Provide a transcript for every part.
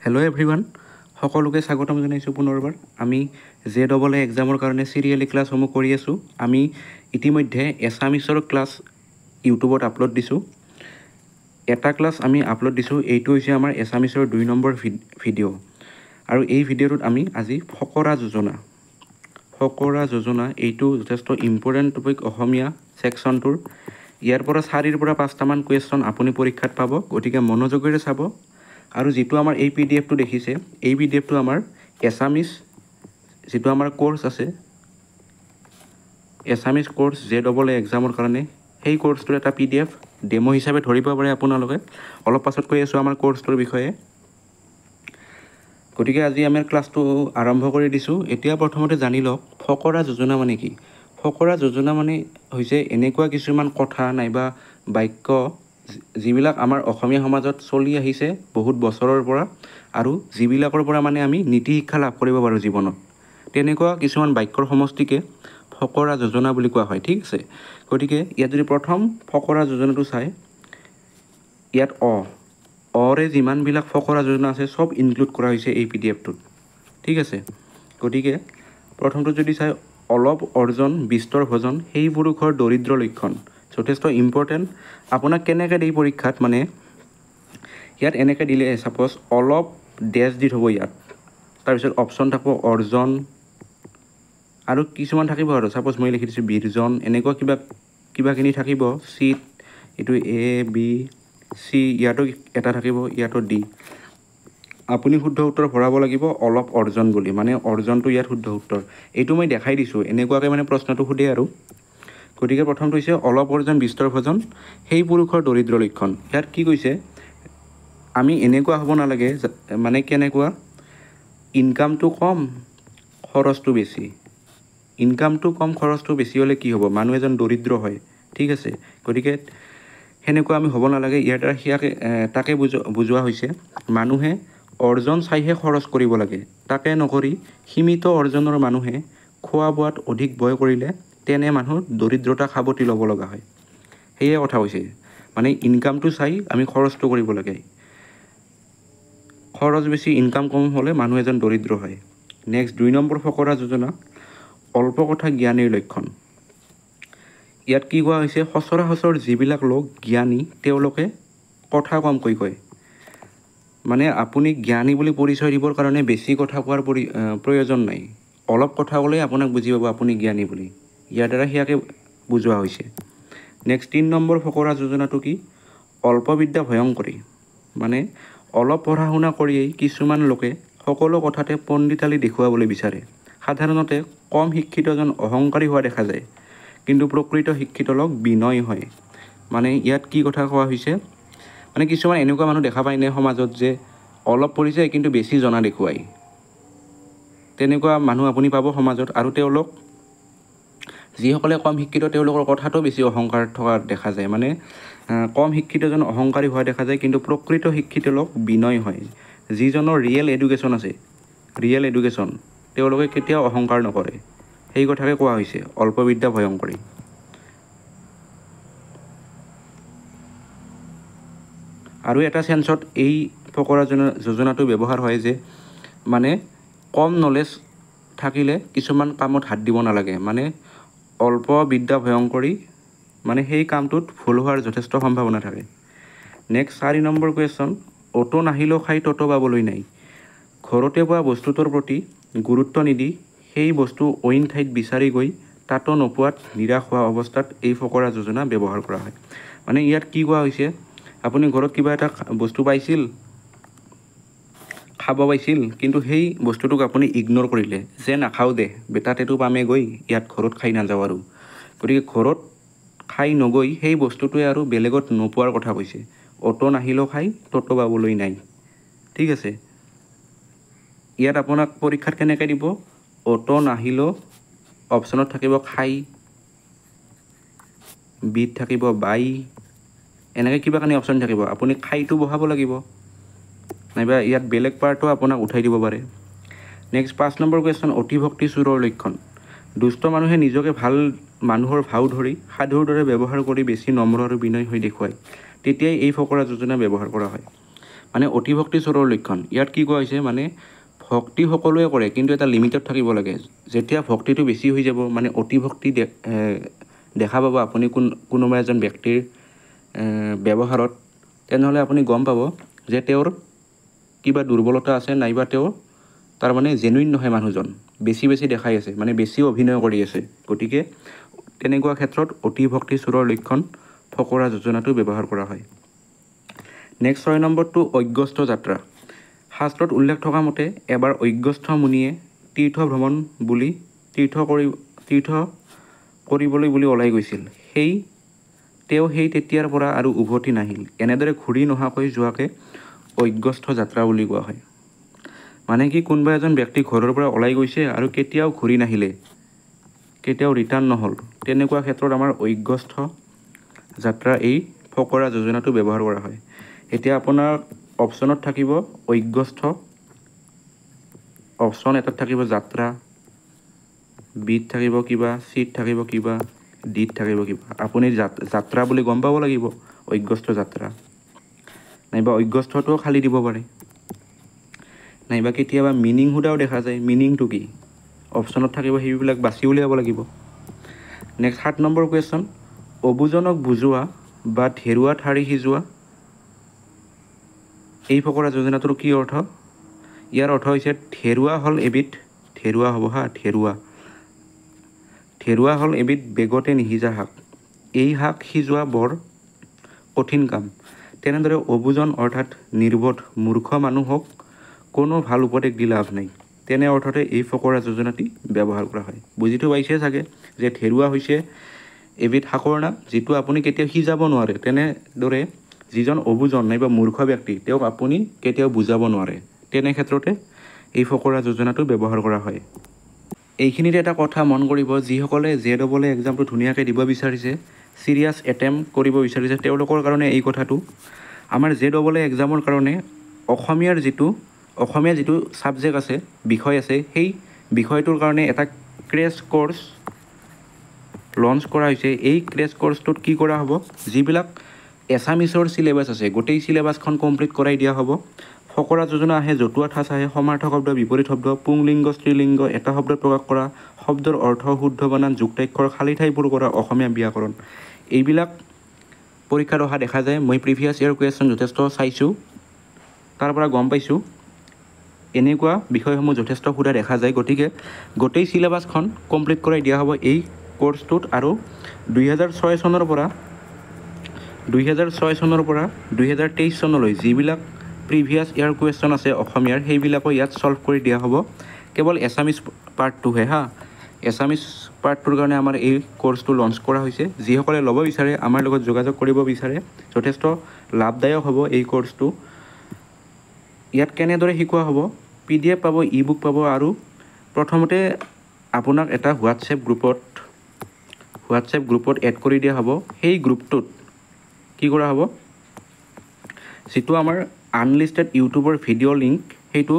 Hello' everyone, সকলোকে স্বাগতম জনাইছোঁ পুনৰবাৰ। আমি JEE এক্সামৰ কাৰণে চিৰিয়েলি ক্লাছসমূহ কৰি আছোঁ। আমি ইতিমধ্যে এছামিছৰ ক্লাছ ইউটিউবত আপলোড দিছোঁ। এটা ক্লাছ আমি আপলোড দিছোঁ, এইটো হৈছে আমাৰ এছামিছৰ 2 নম্বৰ ভিডিঅ'। আৰু এই ভিডিঅ'টোত আমি আজি ফকৰা যোজনা এইটো যথেষ্ট ইম্পৰ্টেণ্ট টপিক অসমীয়া ছেকশ্যনটোৰ। ইয়াৰ পৰা 4ৰ পৰা 5টামান কুৱেশ্যন আপুনি পৰীক্ষাত পাব, গতিকে মনোযোগেৰে চাব। আৰু যিটো আমাৰ এই PDF টো দেখিছে, এই PDF টো আমাৰ এছামিছ যিটো আমাৰ কোৰ্চ আছে, এছামিছ কোৰ্চ JEE এক্সামৰ কাৰণে, সেই কোৰ্চটোৰ এটা PDF ডেমো হিচাপে ধৰিব পাৰে আপোনালোকে। অলপ পাছত কৈ আছোঁ আমাৰ কোৰ্চটোৰ বিষয়ে। গতিকে আজি আমাৰ ক্লাছটো আৰম্ভ কৰি দিছোঁ। এতিয়া প্ৰথমতে জানি লওক ফকৰা যোজনা মানে কি। ফকৰা যোজনা মানে হৈছে এনেকুৱা কিছুমান কথা নাইবা বাক্য যিবিলাক আমাৰ অসমীয়া সমাজত চলি আহিছে বহুত বছৰৰ পৰা, আৰু যিবিলাকৰ পৰা মানে আমি নীতি শিক্ষা লাভ কৰিব পাৰোঁ জীৱনত। তেনেকুৱা কিছুমান বাক্যৰ সমষ্টিকে ফকৰা যোজনা বুলি কোৱা হয়, ঠিক আছে। গতিকে ইয়াত যদি প্ৰথম ফকৰা যোজনাটো চাই, ইয়াত অৰে যিমানবিলাক ফকৰা যোজনা আছে চব ইনক্লুড কৰা হৈছে এই PDF টোত, ঠিক আছে। গতিকে প্ৰথমটো যদি চাই, অলপ অৰ্জন বিস্তৰ ভোজন সেই পুৰুষৰ দৰিদ্ৰ লক্ষণ, যথেষ্ট ইম্পৰ্টেণ্ট। আপোনাক কেনেকৈ দিয়ে পৰীক্ষাত, মানে ইয়াত এনেকৈ দিলে ছাপ'জ অলপ ডেছ দি থ'ব ইয়াত, তাৰপিছত অপশ্যন থাকিব অৰ্জন আৰু কিছুমান থাকিব, আৰু ছাপ'জ মই লিখি দিছোঁ বীৰজন, এনেকুৱা কিবাখিনি থাকিব। চিট এইটো ABC, ইয়াতো এটা থাকিব, ইয়াতো D। আপুনি শুদ্ধ উত্তৰ ভৰাব লাগিব অলপ অৰ্জন বুলি, মানে অৰ্জনটো ইয়াত শুদ্ধ উত্তৰ। এইটো মই দেখাই দিছোঁ, এনেকুৱাকৈ মানে প্ৰশ্নটো সোধে আৰু। গতিকে প্ৰথমটো হৈছে অলপ অৰ্জন বিস্তৰ ভোজন সেই পুৰুষৰ দৰিদ্ৰ লক্ষণ। ইয়াত কি কৈছে, আমি এনেকুৱা হ'ব নালাগে, মানে কেনেকুৱা, ইনকামটো কম খৰচটো বেছি। ইনকামটো কম খৰচটো বেছি হ'লে কি হ'ব, মানুহ এজন দৰিদ্ৰ হয়, ঠিক আছে। গতিকে সেনেকুৱা আমি হ'ব নালাগে। ইয়াৰ দ্বাৰা তাকে বুজোৱা হৈছে, মানুহে অৰ্জন চাইহে খৰচ কৰিব লাগে, তাকে নকৰি সীমিত অৰ্জনৰ মানুহে খোৱা বোৱাত অধিক ব্যয় কৰিলে তেনে মানুহৰ দৰিদ্ৰতা সাৱটি ল'ব লগা হয়। সেয়ে কথা হৈছে, মানে ইনকামটো চাই আমি খৰচটো কৰিব লাগে। খৰচ বেছি ইনকাম কম হ'লে মানুহ এজন দৰিদ্ৰ হয়। নেক্সট 2 নম্বৰ ফকৰা যোজনা, অল্প কথা জ্ঞানীৰ লক্ষণ। ইয়াত কি কোৱা হৈছে, সচৰাসচৰ যিবিলাক লোক জ্ঞানী তেওঁলোকে কথা কমকৈ কয়। মানে আপুনি জ্ঞানী বুলি পৰিচয় দিবৰ কাৰণে বেছি কথা কোৱাৰ প্ৰয়োজন নাই। অলপ কথা ক'লেই আপোনাক বুজি পাব আপুনি জ্ঞানী বুলি। ইয়াৰ দ্বাৰা সেয়াকে বুজোৱা হৈছে। নেক্সট 3 নম্বৰ ফকৰা যোজনাটো কি, অল্পবিদ্যা ভয়ংকৰী। মানে অলপ পঢ়া শুনা কৰিয়েই কিছুমান লোকে সকলো কথাতে পণ্ডিতালি দেখুৱাবলৈ বিচাৰে। সাধাৰণতে কম শিক্ষিতজন অহংকাৰী হোৱা দেখা যায়, কিন্তু প্ৰকৃত শিক্ষিত লোক বিনয় হয়। মানে ইয়াত কি কথা কোৱা হৈছে, মানে কিছুমান এনেকুৱা মানুহ দেখা পায়নে সমাজত যে অলপ পঢ়িছে কিন্তু বেছি জনা দেখুৱায়। তেনেকুৱা মানুহ আপুনি পাব সমাজত। আৰু তেওঁলোক যিসকলে কম শিক্ষিত তেওঁলোকৰ কথাটো বেছি অহংকাৰ থকা দেখা যায়। মানে কম শিক্ষিতজন অহংকাৰী হোৱা দেখা যায়, কিন্তু প্ৰকৃত শিক্ষিত লোক বিনয় হয়। যিজনৰ ৰিয়েল এডুকেশ্যন তেওঁলোকে কেতিয়াও অহংকাৰ নকৰে। সেই কথাকে কোৱা হৈছে অল্পবিদ্যা ভয়ংকৰী। আৰু এটা চেন্সত এই ফকৰা যোজনাটো ব্যৱহাৰ হয় যে, মানে কম নলেজ থাকিলে কিছুমান কামত হাত দিব নালাগে। মানে অল্প বিদ্যা ভয়ংকৰী, মানে সেই কামটোত ভুল হোৱাৰ যথেষ্ট সম্ভাৱনা থাকে। নেক্সট 4 নম্বৰ কুৱেশ্যন, অটো নাহিলেও খাই ততো পাবলৈ নাই। ঘৰতে পোৱা বস্তুটোৰ প্ৰতি গুৰুত্ব নিদি সেই বস্তু অইন ঠাইত বিচাৰি গৈ তাতো নোপোৱাত নিৰাশ হোৱা অৱস্থাত এই ফকৰা যোজনা ব্যৱহাৰ কৰা হয়। মানে ইয়াত কি কোৱা হৈছে, আপুনি ঘৰত কিবা এটা বস্তু পাইছিল, খাব পাইছিল, কিন্তু সেই বস্তুটোক আপুনি ইগন'ৰ কৰিলে, যে নাখাওঁ দে বেটাতেতো পামে গৈ, ইয়াত ঘৰত খাই নাযাওঁ আৰু। গতিকে ঘৰত খাই নগৈ সেই বস্তুটোৱে আৰু বেলেগত নোপোৱাৰ কথা কৈছে। অটো নাহিলেও খাই ততো পাবলৈ নাই, ঠিক আছে। ইয়াত আপোনাক পৰীক্ষাত কেনেকৈ দিব, অটো নাহিলেও অপশ্যনত থাকিব খাই, বিত থাকিব বাই, এনেকৈ কিবাকানি অপশ্যন থাকিব। আপুনি খাইটো বহাব লাগিব, নাইবা ইয়াত বেলেগ পাৰ্টো আপোনাক উঠাই দিব পাৰে। নেক্সট 5 নম্বৰ কুৱেশ্যন, অতিভক্তি চোৰৰ লক্ষণ। দুষ্ট মানুহে নিজকে ভাল মানুহৰ ভাও ধৰি সাধুৰ দৰে ব্যৱহাৰ কৰি বেছি নম্ৰ আৰু বিনয় হৈ দেখুৱায়, তেতিয়াই এই ফকৰা যোজনা ব্যৱহাৰ কৰা হয়। মানে অতিভক্তি চোৰৰ লক্ষণ। ইয়াত কি কোৱা হৈছে মানে ভক্তি সকলোৱে কৰে কিন্তু এটা লিমিটত থাকিব লাগে। যেতিয়া ভক্তিটো বেছি হৈ যাব মানে অতিভক্তি দেখা পাব আপুনি কোনোবা এজন ব্যক্তিৰ ব্যৱহাৰত, তেনেহ'লে আপুনি গম পাব যে তেওঁৰ কিবা দুৰ্বলতা আছে নাইবা তেওঁ তাৰমানে জেনুইন নহয়, মানুহজন বেছি দেখাই আছে, মানে বেছি অভিনয় কৰি আছে। গতিকে তেনেকুৱা ক্ষেত্ৰত অতিভক্তি চোৰৰ লক্ষণ ফকৰা যোজনাটো ব্যৱহাৰ কৰা হয়। নেক্সট 6 নম্বৰটো অগস্ত্য যাত্ৰা। শাস্ত্ৰত উল্লেখ থকা মতে এবাৰ অগস্ত্য মুনিয়ে তীৰ্থ কৰিবলৈ বুলি ওলাই গৈছিল। তেওঁ তেতিয়াৰ পৰা আৰু উভতি নাহিল। এনেদৰে ঘূৰি নহাকৈ যোৱাকে অগস্ত্য যাত্ৰা বুলি কোৱা হয়। মানে কি কোনোবা এজন ব্যক্তি ঘৰৰ পৰা ওলাই গৈছে আৰু কেতিয়াও ঘূৰি নাহিলে, কেতিয়াও ৰিটাৰ্ণ নহ'ল, তেনেকুৱা ক্ষেত্ৰত আমাৰ অগস্ত্য যাত্ৰা এই ফকৰা যোজনাটো ব্যৱহাৰ কৰা হয়। এতিয়া আপোনাৰ অপশ্যনত থাকিব অগস্ত্য, অপশ্যন এটাত থাকিব যাত্ৰা, বিত থাকিব কিবা, চিত থাকিব কিবা, ডিত থাকিব কিবা। আপুনি যাত্ৰা বুলি গম পাব লাগিব, অগস্ত্য যাত্ৰা, নাইবা অগস্ত্যটো খালী দিব পাৰে, নাইবা কেতিয়াবা মিনিং সোধাও দেখা যায়, মিনিংটো কি অপশ্যনত থাকিব, সেইবিলাক বাছি উলিয়াব লাগিব। নেক্সট 7 নম্বৰ কুৱেশ্যন, অবুজনক বুজোৱা বা ধেৰুৱা ঠাৰি সিজোৱা, এই ফকৰা যোজনাটোৰ কি অৰ্থ? ইয়াৰ অৰ্থ হৈছে ধেৰুৱা হ'ল এবিধ, ধেৰুৱা হ'ব হা, ধেৰুৱা হ'ল এবিধ বেগতে নিসিজা শাক। এই শাক সিজোৱা বৰ কঠিন কাম। তেনেদৰে অবুজন অৰ্থাৎ নিৰ্বোধ মূৰ্খ মানুহক কোনো ভাল উপদেশ দি লাভ নাই, তেনে অৰ্থতে এই ফকৰা যোজনাটি ব্যৱহাৰ কৰা হয়। বুজিটো পাইছে চাগে যে ধেৰুৱা হৈছে এবিধ শাকৰ নাম যিটো আপুনি কেতিয়াও সিজাব নোৱাৰে। তেনেদৰে যিজন অবুজন নাইবা মূৰ্খ ব্যক্তি তেওঁক আপুনি কেতিয়াও বুজাব নোৱাৰে, তেনে ক্ষেত্ৰতে এই ফকৰা যোজনাটো ব্যৱহাৰ কৰা হয়। এইখিনিতে এটা কথা মন কৰিব, যিসকলে JEE এক্সামটো ধুনীয়াকৈ দিব বিচাৰিছে, চিৰিয়াছ এটেম্প কৰিব বিচাৰিছে, তেওঁলোকৰ কাৰণে এই কথাটো। আমাৰ JEE এক্সামৰ কাৰণে অসমীয়া যিটো ছাবজেক্ট আছে, বিষয় আছে, সেই বিষয়টোৰ কাৰণে এটা ক্ৰেছ ক'ৰ্ছ লঞ্চ কৰা হৈছে। এই ক্ৰেছ ক'ৰ্ছটোত কি কৰা হ'ব, যিবিলাক এছামিছৰ চিলেবাছ আছে গোটেই চিলেবাছখন কমপ্লিট কৰাই দিয়া হ'ব। ফকৰা যোজনা আহে, জতুৱা ঠাঁচ আহে, সমাৰ্থক শব্দ, বিপৰীত শব্দ, পুংলিংগ, স্ত্ৰীলিংগ, এটা শব্দত প্ৰকাশ কৰা, শব্দৰ অৰ্থ, শুদ্ধ বানান, যুক্তাক্ষৰ, খালী ঠাই পূৰ কৰা, অসমীয়া ব্যাকৰণ, এইবিলাক পৰীক্ষাত অহা দেখা যায়। মই প্ৰিভিয়াছ ইয়াৰ কুৱেশ্যন যথেষ্ট চাইছোঁ, তাৰ পৰা গম পাইছোঁ এনেকুৱা বিষয়সমূহ যথেষ্ট সোধা দেখা যায়। গতিকে গোটেই চিলেবাছখন কমপ্লিট কৰাই দিয়া হ'ব এই ক'ৰ্ছটোত। আৰু 2006 চনৰ পৰা 2023 চনলৈ যিবিলাক প্ৰিভিয়াছ ইয়াৰ কুৱেশ্যন আছে অসমীয়াৰ, সেইবিলাকো ইয়াত ছল্ভ কৰি দিয়া হ'ব। কেৱল এছামিছ পাৰ্টটোহে হা, এছামিছ পাৰ্টটোৰ কাৰণে আমাৰ এই ক'ৰ্ছটো লঞ্চ কৰা হৈছে। যিসকলে ল'ব বিচাৰে আমাৰ লগত যোগাযোগ কৰিব বিচাৰে, যথেষ্ট লাভদায়ক হ'ব এই ক'ৰ্ছটো। ইয়াত কেনেদৰে শিকোৱা হ'ব, PDF পাব, ই-বুক পাব, আৰু প্ৰথমতে আপোনাক এটা হোৱাটছএপ গ্ৰুপত এড কৰি দিয়া হ'ব। সেই গ্ৰুপটোত কি কৰা হ'ব, যিটো আমাৰ আনলিষ্টেড ইউটিউবৰ ভিডিঅ' লিংক সেইটো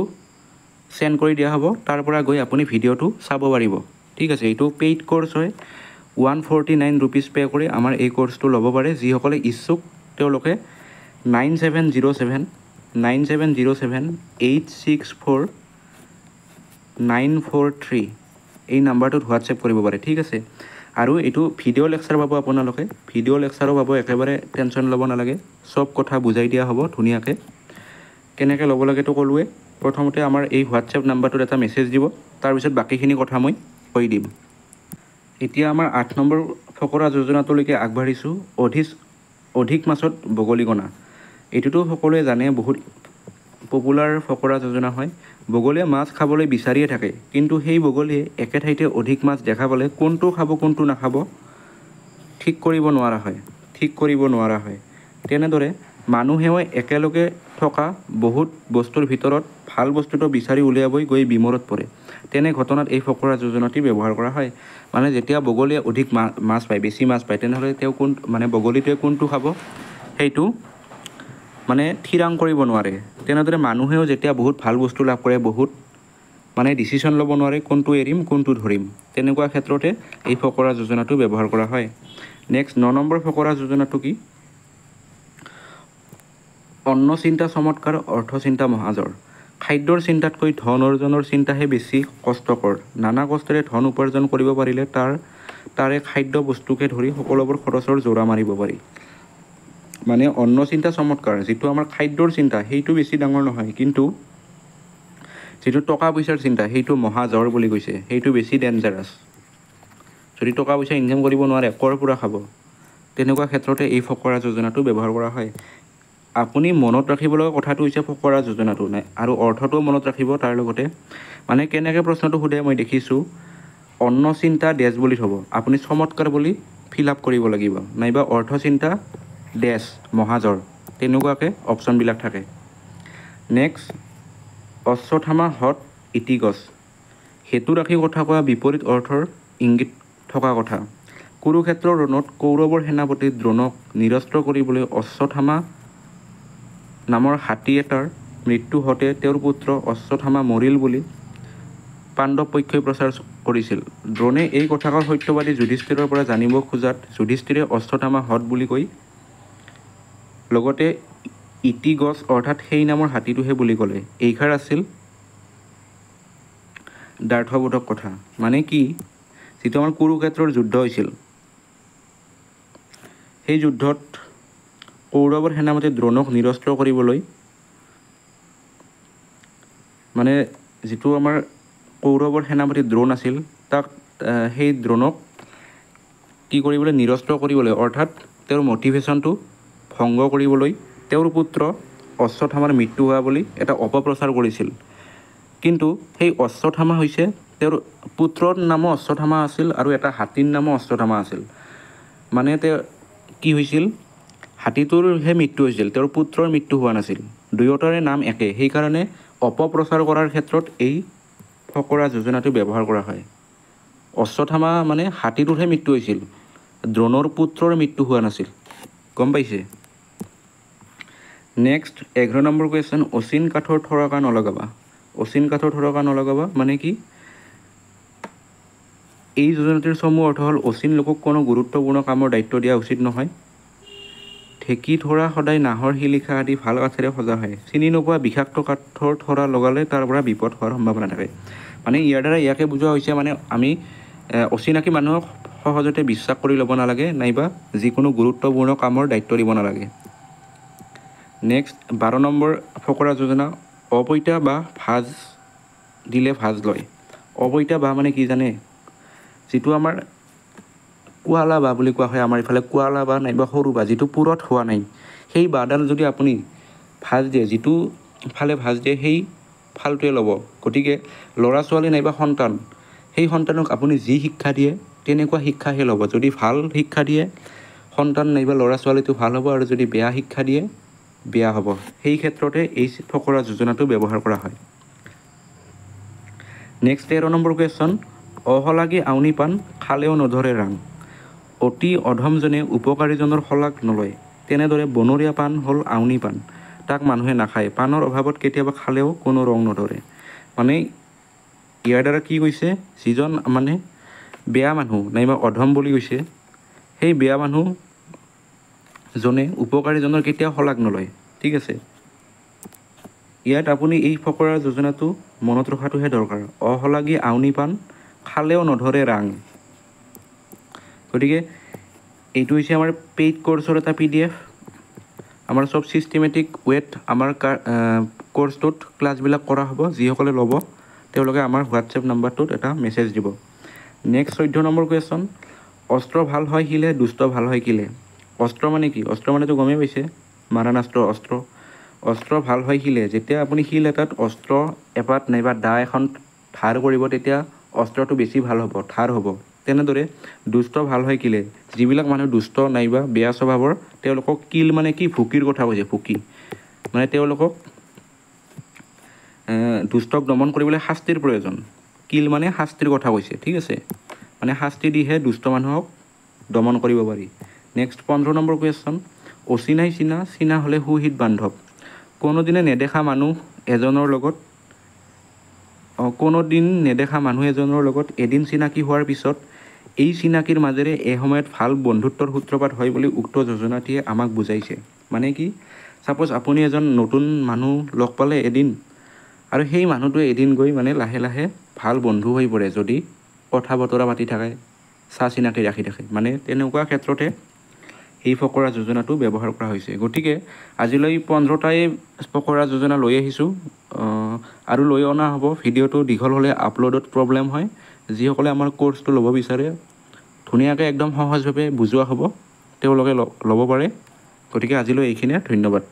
চেণ্ড কৰি দিয়া হ'ব। তাৰ পৰা গৈ আপুনি ভিডিঅ'টো চাব পাৰিব। ঠিক আছে, এইটো পেইড ক'ৰ্ছ হয়, 149 ৰুপিজ পে' কৰি আমাৰ এই ক'ৰ্ছটো ল'ব পাৰে। যিসকলে ইচ্ছুক তেওঁলোকে 9707-864-943 এই নাম্বাৰটোত হোৱাটছএপ কৰিব পাৰে। ঠিক আছে, আৰু এইটো ভিডিঅ' লেকচাৰ পাব, আপোনালোকে ভিডিঅ' লেকচাৰো পাব, একেবাৰে টেনশ্যন ল'ব নালাগে, চব কথা বুজাই দিয়া হ'ব ধুনীয়াকৈ। কেনেকৈ ল'ব লাগেতো ক'লোৱে। প্ৰথমতে আমাৰ এই হোৱাটছএপ নাম্বাৰটোত এটা মেছেজ দিব, তাৰপিছত বাকীখিনি কথা মই কৈ দিম। এতিয়া আমাৰ 8 নম্বৰ ফকৰা যোজনাটোলৈকে আগবাঢ়িছোঁ। অধিক মাছত বগলী কণা। এইটোতো সকলোৱে জানে, বহুত পপুলাৰ ফকৰা যোজনা হয়। বগলীয়ে মাছ খাবলৈ বিচাৰিয়ে থাকে, কিন্তু সেই বগলীয়ে একে ঠাইতে অধিক মাছ দেখা পালে কোনটো খাব কোনটো নাখাব ঠিক কৰিব নোৱাৰা হয়। তেনেদৰে মানুহেও একেলগে থকা বহুত বস্তুৰ ভিতৰত ভাল বস্তুটো বিচাৰি উলিয়াবই গৈ বিমোৰত পৰে। তেনে ঘটনাত এই ফকৰা যোজনাটি ব্যৱহাৰ কৰা হয়। মানে যেতিয়া বগলীয়ে অধিক মাছ পায়, বেছি মাছ পায়, তেনেহ'লে তেওঁ বগলীটোৱে কোনটো খাব সেইটো মানে থিৰাং কৰিব নোৱাৰে। তেনেদৰে মানুহেও যেতিয়া বহুত ভাল বস্তু লাভ কৰে, বহুত ডিচিশ্যন ল'ব নোৱাৰে কোনটো এৰিম কোনটো ধৰিম, তেনেকুৱা ক্ষেত্ৰতে এই ফকৰা যোজনাটো ব্যৱহাৰ কৰা হয়। নেক্সট 9 নম্বৰ ফকৰা যোজনাটো কি, অন্ন চিন্তা চমৎকাৰ, অৰ্থ চিন্তা মহাজৰ। খাদ্যৰ চিন্তাতকৈ ধন অৰ্জনৰ চিন্তাহে বেছি কষ্টকৰ। নানা কষ্টেৰে ধন উপাৰ্জন কৰিব পাৰিলে তাৰে খাদ্য বস্তুকে ধৰি সকলোবোৰ খৰচৰ জোৰা মাৰিব পাৰি। মানে অন্ন চিন্তা চমৎকাৰ, যিটো আমাৰ খাদ্যৰ চিন্তা সেইটো বেছি ডাঙৰ নহয়, কিন্তু যিটো টকা পইচাৰ চিন্তা সেইটো মহাজৰ বুলি কৈছে, সেইটো বেছি ডেঞ্জাৰাছ। যদি টকা পইচা ইনকাম কৰিব নোৱাৰে কৰ পৰা খাব, তেনেকুৱা ক্ষেত্ৰতে এই ফকৰা যোজনাটো ব্যৱহাৰ কৰা হয়। আপুনি মনত ৰাখিব লগা কথাটো হৈছে ফকৰা যোজনাটো নাই, আৰু অৰ্থটোও মনত ৰাখিব তাৰ লগতে। মানে কেনেকৈ প্ৰশ্নটো সোধে মই দেখিছোঁ, অন্ন চিন্তা ডেছ বুলি থ'ব, আপুনি চমৎকাৰ বুলি ফিল আপ কৰিব লাগিব, নাইবা অৰ্থ চিন্তা ডেছ মহাজৰ, তেনেকুৱাকৈ অপশ্যনবিলাক থাকে। নেক্সট, অশ্বথামা হত ইতি গছ, সেইটো ৰাখি কথা কোৱা বিপৰীত অৰ্থৰ ইংগিত থকা কথা। কুৰুক্ষেত্ৰৰ ৰণত কৌৰৱৰ সেনাপতি দ্ৰোণক নিৰস্ত্ৰ কৰিবলৈ অশ্বথামা নামৰ হাতী এটাৰ মৃত্যু হওঁতে তেওঁৰ পুত্ৰ অশ্বথামা মৰিল বুলি পাণ্ডৱ পক্ষই প্ৰচাৰ কৰিছিল। দ্ৰোণে এই কথাষাৰ সত্যবাদী যুধিষ্ঠিৰৰ পৰা জানিব খোজাত যুধিষ্ঠিৰে অশ্বথামা হত বুলি কৈ লগতে ইতি গছ অৰ্থাৎ সেই নামৰ হাতীটোহে বুলি ক'লে। এইষাৰ আছিল দ্ব্যৰ্থবোধক কথা। মানে কি, যিটো আমাৰ কুৰুক্ষেত্ৰৰ যুদ্ধ হৈছিল, সেই যুদ্ধত কৌৰৱৰ সেনাপতি দ্ৰোণক নিৰস্ত্ৰ কৰিবলৈ, মানে যিটো আমাৰ কৌৰৱৰ সেনাপতি দ্ৰোণ আছিল, তাক সেই দ্ৰোণক কি কৰিবলৈ, নিৰস্ত্ৰ কৰিবলৈ, অৰ্থাৎ তেওঁৰ মটিভেশ্যনটো ভংগ কৰিবলৈ তেওঁৰ পুত্ৰ অশ্বথামাৰ মৃত্যু হোৱা বুলি এটা অপপ্ৰচাৰ কৰিছিল। কিন্তু সেই অশ্বথামা হৈছে, তেওঁৰ পুত্ৰৰ নামো অশ্বথামা আছিল আৰু এটা হাতীৰ নামো অশ্বথামা আছিল। মানে কি হৈছিল, হাতীটোৰহে মৃত্যু হৈছিল, তেওঁৰ পুত্ৰৰ মৃত্যু হোৱা নাছিল, দুয়োটাৰে নাম একে। সেইকাৰণে অপপ্ৰচাৰ কৰাৰ ক্ষেত্ৰত এই ফকৰা যোজনাটো ব্যৱহাৰ কৰা হয়। অশ্বথামা মানে হাতীটোৰহে মৃত্যু হৈছিল, দ্ৰোণৰ পুত্ৰৰ মৃত্যু হোৱা নাছিল। গম পাইছে? নেক্সট 11 নম্বৰ কুৱেশ্যন, অচিন কাঠৰ থৰকা নলগাবা। অচিন কাঠৰ থৰকা নলগাবা মানে কি, এই যোজনাটিৰ চমু অৰ্থ হ'ল অচিন লোকক কোনো গুৰুত্বপূৰ্ণ কামৰ দায়িত্ব দিয়া উচিত নহয়। ঢেঁকী থৰা সদায় নাহৰ শিলিখা আদি ভাল কাঠেৰে সজা হয়। চিনি নোপোৱা বিষাক্ত কাঠৰ থৰা লগালে তাৰ পৰা বিপদ হোৱাৰ সম্ভাৱনা থাকে। মানে ইয়াৰ দ্বাৰা ইয়াকে বুজোৱা হৈছে, মানে আমি অচিনাকি মানুহক সহজতে বিশ্বাস কৰি ল'ব নালাগে, নাইবা যিকোনো গুৰুত্বপূৰ্ণ কামৰ দায়িত্ব দিব নালাগে। নেক্সট 12 নম্বৰ ফকৰা যোজনা, অপইতা বা ভাজ দিলে ভাজ লয়। অপইতা বা মানে কি জানে, যিটো আমাৰ কোৱালা বা বুলি কোৱা হয় আমাৰ ইফালে, কোৱালা বা নাইবা সৰু বা, যিটো পুৰত হোৱা নাই, সেই বাঁহডাল যদি আপুনি ভাজ দিয়ে, যিটো ফালে ভাজ দিয়ে সেই ফালটোৱে ল'ব। গতিকে ল'ৰা ছোৱালী নাইবা সন্তান, সেই সন্তানক আপুনি যি শিক্ষা দিয়ে তেনেকুৱা শিক্ষাহে ল'ব। যদি ভাল শিক্ষা দিয়ে সন্তান নাইবা ল'ৰা ছোৱালীটো ভাল হ'ব, আৰু যদি বেয়া শিক্ষা দিয়ে বেয়া হ'ব। সেই ক্ষেত্ৰতে এই ফকৰা যোজনাটো ব্যৱহাৰ কৰা হয়। নেক্সট 13 নম্বৰ কুৱেশ্যন, অহলাগি আউনি পাণ খালেও নধৰে ৰাং। অতি অধমজনে উপকাৰীজনৰ শলাগ নলয়, তেনেদৰে বনৰীয়া পাণ হ'ল আউনি পাণ, তাক মানুহে নাখায়, পাণৰ অভাৱত কেতিয়াবা খালেও কোনো ৰং নধৰে। মানে ইয়াৰ দ্বাৰা কি কৈছে, যিজন মানে বেয়া মানুহ নাইবা অধম বুলি কৈছে, সেই বেয়া মানুহজনে উপকাৰীজনৰ কেতিয়াও শলাগ নলয়। ঠিক আছে, ইয়াত আপুনি এই ফকৰা যোজনাটো মনত ৰখাটোহে দৰকাৰ, অহলাগি আউনি পাণ খালেও নধৰে ৰাং। গতিকে এইটো হৈছে আমাৰ পেইড কোৰ্চৰ এটা PDF। আমাৰ চব ছিষ্টেমেটিক ৱেত আমাৰ কোৰ্চটোত ক্লাছবিলাক কৰা হ'ব। যিসকলে ল'ব তেওঁলোকে আমাৰ হোৱাটছএপ নাম্বাৰটোত এটা মেছেজ দিব। নেক্সট 14 নম্বৰ কুৱেশ্যন, অস্ত্ৰ ভাল হয় শিলে, দুষ্ট ভাল হয় কিলে। অস্ত্ৰ মানে কি, অস্ত্ৰ মানেতো গমেই পাইছে, মাৰণাস্ত্ৰ অস্ত্ৰ। অস্ত্ৰ ভাল হয় শিলে, যেতিয়া আপুনি শিল এটাত অস্ত্ৰ এপাত নাইবা দা এখন ধাৰ কৰিব, তেতিয়া অস্ত্ৰটো বেছি ভাল হ'ব, ধাৰ হ'ব। তেনেদৰে দুষ্ট ভাল হয় কিলে, যিবিলাক মানুহ দুষ্ট নাইবা বেয়া স্বভাৱৰ তেওঁলোকক কিল মানে কি, ভুকিৰ কথা কৈছে, ভুকি মানে তেওঁলোকক দুষ্টক দমন কৰিবলৈ শাস্তিৰ প্ৰয়োজন। কিল মানে শাস্তিৰ কথা কৈছে। ঠিক আছে, মানে শাস্তি দিহে দুষ্ট মানুহক দমন কৰিব পাৰি। নেক্সট 15 নম্বৰ কুৱেশ্যন, অচিনাই চিনা, চিনা হ'লে সুহিত বান্ধৱ। কোনোদিন নেদেখা মানুহ এজনৰ লগত এদিন চিনাকি হোৱাৰ পিছত এই চিনাকিৰ মাজেৰে এসময়ত ভাল বন্ধুত্বৰ সূত্ৰপাত হয় বুলি উক্ত যোজনাটিয়ে আমাক বুজাইছে। মানে কি, ছাপ'জ আপুনি এজন নতুন মানুহ লগ পালে এদিন, আৰু সেই মানুহটোৱে এদিন গৈ মানে লাহে লাহে ভাল বন্ধু হৈ পৰে যদি কথা বতৰা পাতি থাকে, চা চিনাকি ৰাখি থাকে। মানে তেনেকুৱা ক্ষেত্ৰতে এই ফকৰা যোজনাটো ব্যৱহাৰ কৰা হৈছে। গতিকে আজিলৈ 15টাই ফকৰা যোজনা লৈ আহিছোঁ, আৰু লৈ অনা হ'ব। ভিডিঅ'টো দীঘল হ'লে আপলোডত প্ৰব্লেম হয়। যিসকলে আমাৰ কোৰ্চটো ল'ব বিচাৰে, ধুনীয়াকৈ একদম সহজভাৱে বুজোৱা হ'ব, তেওঁলোকে ল'ব পাৰে। গতিকে আজিলৈ এইখিনিয়ে, ধন্যবাদ।